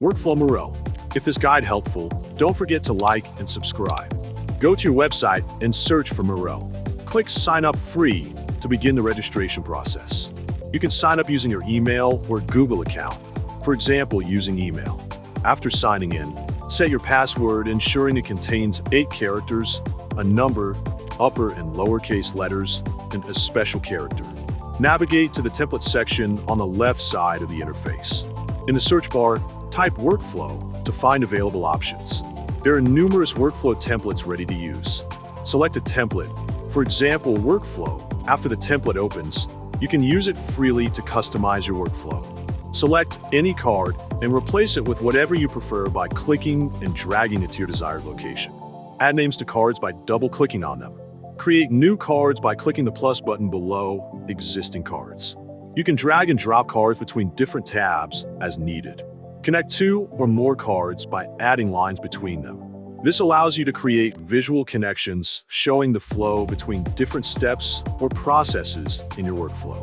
Workflow Miro. If this guide helpful, don't forget to like and subscribe. Go to your website and search for Miro. Click Sign Up Free to begin the registration process. You can sign up using your email or Google account, for example, using email. After signing in, set your password ensuring it contains 8 characters, a number, upper and lowercase letters, and a special character. Navigate to the template section on the left side of the interface. In the search bar, type Workflow to find available options. There are numerous workflow templates ready to use. Select a template, for example, Workflow. After the template opens, you can use it freely to customize your workflow. Select any card and replace it with whatever you prefer by clicking and dragging it to your desired location. Add names to cards by double-clicking on them. Create new cards by clicking the plus button below existing cards. You can drag and drop cards between different tabs as needed. Connect 2 or more cards by adding lines between them. This allows you to create visual connections showing the flow between different steps or processes in your workflow.